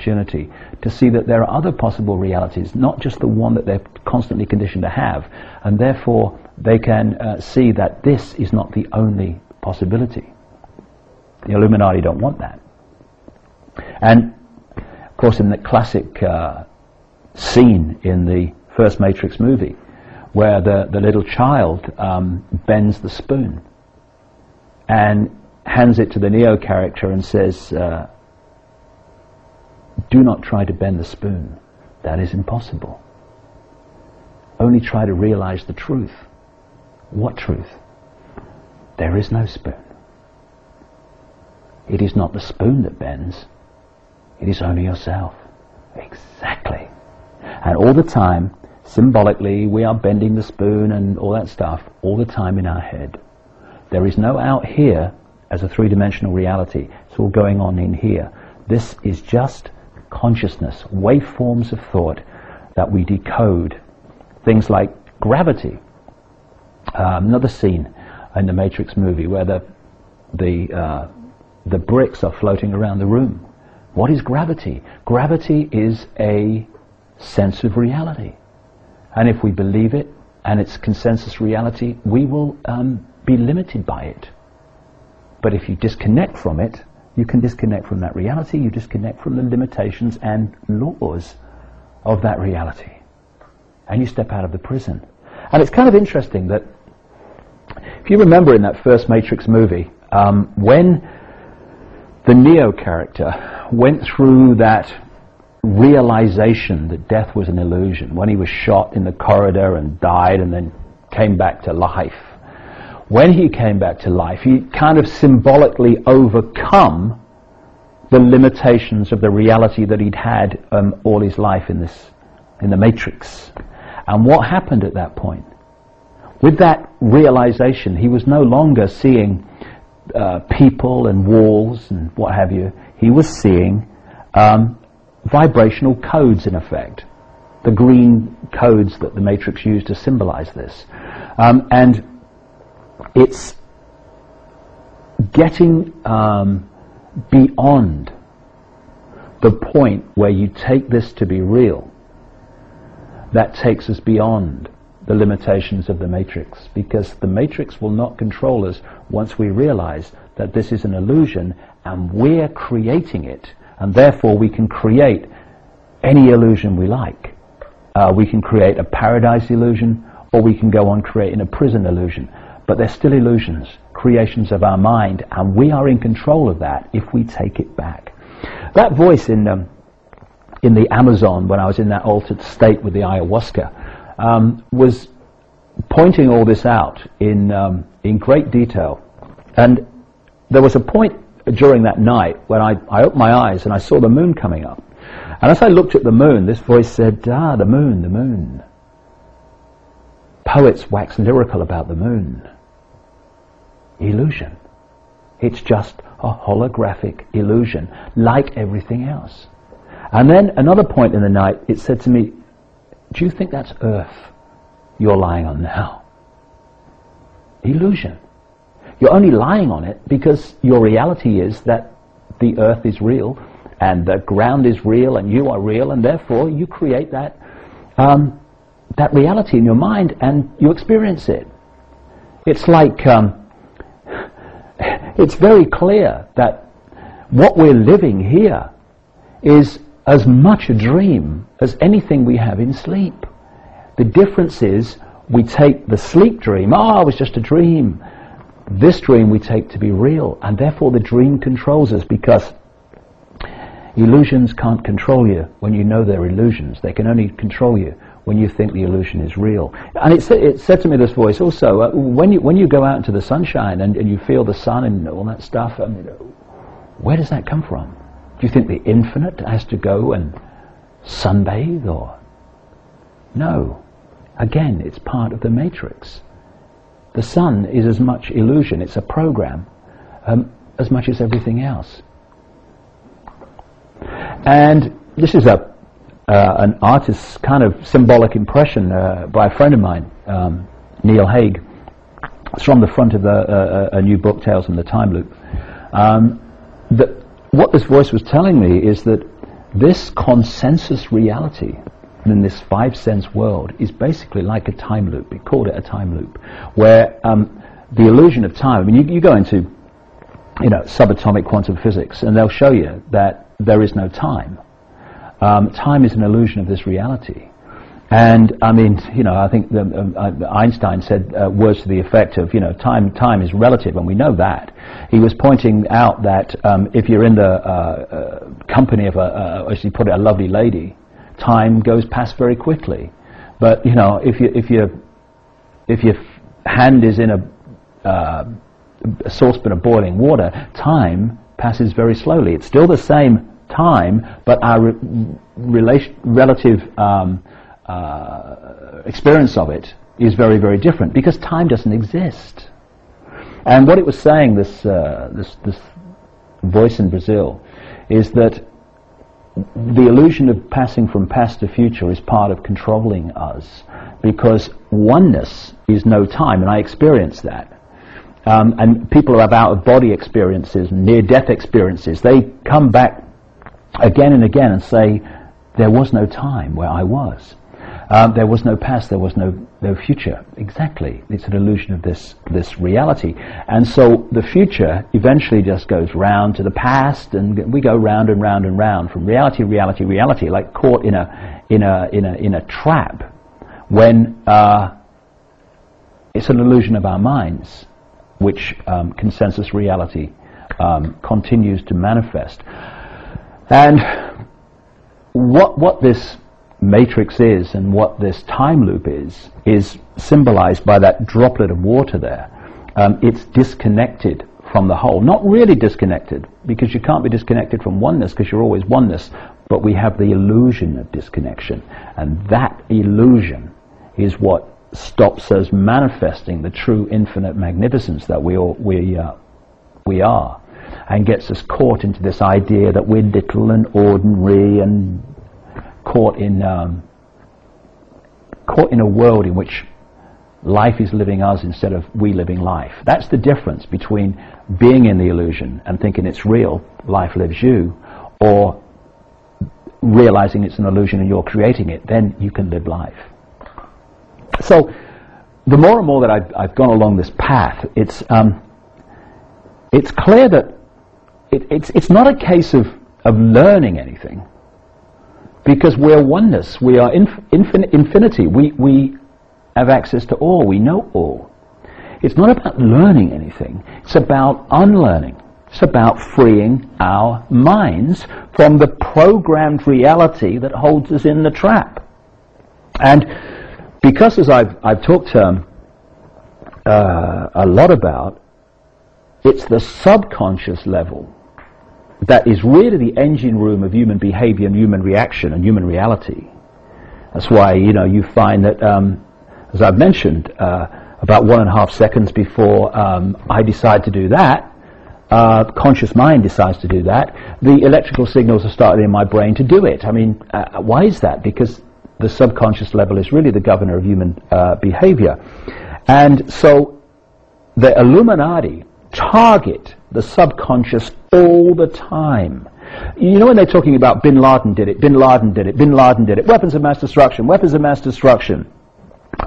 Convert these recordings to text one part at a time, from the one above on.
opportunity to see that there are other possible realities, not just the one that they're constantly conditioned to have, and therefore they can see that this is not the only possibility. The Illuminati don't want that. And of course, in the classic scene in the first Matrix movie, where the little child bends the spoon and hands it to the Neo character and says, do not try to bend the spoon. That is impossible. Only try to realize the truth. What truth? There is no spoon. It is not the spoon that bends. It is only yourself. Exactly. And all the time, symbolically, we are bending the spoon and all that stuff all the time in our head. There is no out here as a three-dimensional reality. It's all going on in here. This is just consciousness, waveforms of thought that we decode. Things like gravity. Another scene in the Matrix movie where the bricks are floating around the room. What is gravity? Gravity is a sense of reality. And if we believe it, and it's consensus reality, we will be limited by it. But if you disconnect from it, you can disconnect from that reality, you disconnect from the limitations and laws of that reality. And you step out of the prison. And it's kind of interesting that, if you remember in that first Matrix movie, when the Neo character went through that realization that death was an illusion, when he was shot in the corridor and died and then came back to life, when he came back to life, he kind of symbolically overcome the limitations of the reality that he'd had all his life in the Matrix. And what happened at that point? With that realization, he was no longer seeing people and walls and what have you. He was seeing vibrational codes, in effect. The green codes that the Matrix used to symbolize this. And it's getting beyond the point where you take this to be real. That takes us beyond the limitations of the Matrix, because the Matrix will not control us once we realize that this is an illusion and we're creating it, and therefore we can create any illusion we like. We can create a paradise illusion, or we can go on creating a prison illusion, but they're still illusions, creations of our mind, and we are in control of that if we take it back. That voice in the Amazon, when I was in that altered state with the ayahuasca, was pointing all this out in great detail. And there was a point during that night when I opened my eyes and I saw the moon coming up. And as I looked at the moon, this voice said, the moon, the moon. Poets wax lyrical about the moon. Illusion. It's just a holographic illusion, like everything else. And then another point in the night, it said to me, do you think that's Earth you're lying on now? Illusion. You're only lying on it because your reality is that the Earth is real and the ground is real and you are real, and therefore you create that that reality in your mind and you experience it. It's like it's very clear that what we're living here is as much a dream as anything we have in sleep. The difference is we take the sleep dream, it was just a dream. This dream we take to be real, and therefore the dream controls us, because illusions can't control you when you know they're illusions. They can only control you when you think the illusion is real. And it said to me, this voice also, when you go out into the sunshine and you feel the sun and all that stuff, where does that come from? Do you think the infinite has to go and sunbathe, or? No. Again, it's part of the Matrix. The sun is as much illusion, it's a program, as much as everything else. And this is an artist's kind of symbolic impression by a friend of mine, Neil Haig. It's from the front of a new book, Tales from the Time Loop. What this voice was telling me is that this consensus reality in this five-sense world is basically like a time loop. We called it a time loop, where the illusion of time, I mean, you go into, subatomic quantum physics, and they'll show you that there is no time. Time is an illusion of this reality. And, I mean, I think Einstein said words to the effect of, time is relative, and we know that. He was pointing out that if you're in the company of as you put it, a lovely lady, time goes past very quickly. But, if your hand is in a saucepan of boiling water, time passes very slowly. It's still the same time, but our relative experience of it is very, very different, because time doesn't exist. And what it was saying, this voice in Brazil, is that the illusion of passing from past to future is part of controlling us, because oneness is no time, and I experience that. And people who have out-of-body experiences, near-death experiences, they come back again and again and say, there was no time where I was. There was no past, there was no future. Exactly. It's an illusion of this reality. And so the future eventually just goes round to the past, and we go round and round and round from reality, reality, reality, like caught in a trap, when it's an illusion of our minds, which consensus reality continues to manifest. And what this matrix is, and what this time loop is symbolized by that droplet of water there. It's disconnected from the whole. Not really disconnected, because you can't be disconnected from oneness, because you're always oneness, but we have the illusion of disconnection, and that illusion is what stops us manifesting the true infinite magnificence that we are, and gets us caught into this idea that we're little and ordinary, and caught in a world in which life is living us instead of we living life. That's the difference between being in the illusion and thinking it's real, life lives you, or realizing it's an illusion and you're creating it. Then you can live life. So the more and more that I've gone along this path, it's clear that it's not a case of learning anything, because we're oneness, we are infinity, we have access to all, we know all. It's not about learning anything, it's about unlearning. It's about freeing our minds from the programmed reality that holds us in the trap. And because, as I've talked a lot about, it's the subconscious level that is really the engine room of human behavior and human reaction and human reality. That's why, you find that, as I've mentioned, about 1.5 seconds before I decide to do that, conscious mind decides to do that, the electrical signals are started in my brain to do it. I mean, why is that? Because the subconscious level is really the governor of human behavior. And so the Illuminati target the subconscious all the time. When they're talking about Bin Laden did it, Bin Laden did it, Bin Laden did it, weapons of mass destruction, weapons of mass destruction,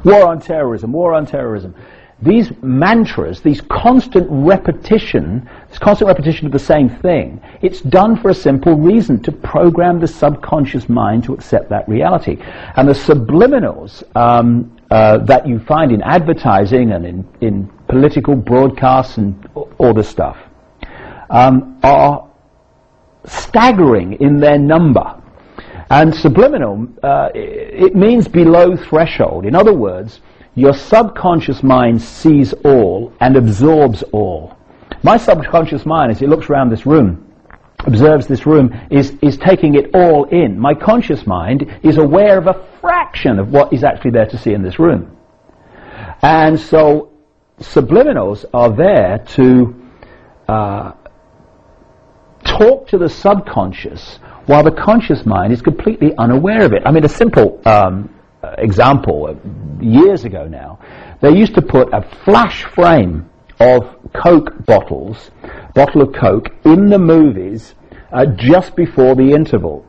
war on terrorism, war on terrorism. These mantras, this constant repetition of the same thing, it's done for a simple reason, to program the subconscious mind to accept that reality. And the subliminals that you find in advertising and in political broadcasts and all this stuff are staggering in their number. And subliminal, it means below threshold. In other words, your subconscious mind sees all and absorbs all. My subconscious mind, as it looks around this room, observes this room, is taking it all in. My conscious mind is aware of a fraction of what is actually there to see in this room. And so subliminals are there to talk to the subconscious while the conscious mind is completely unaware of it. I mean, a simple example, years ago now, they used to put a flash frame of Coke bottle of Coke in the movies just before the interval.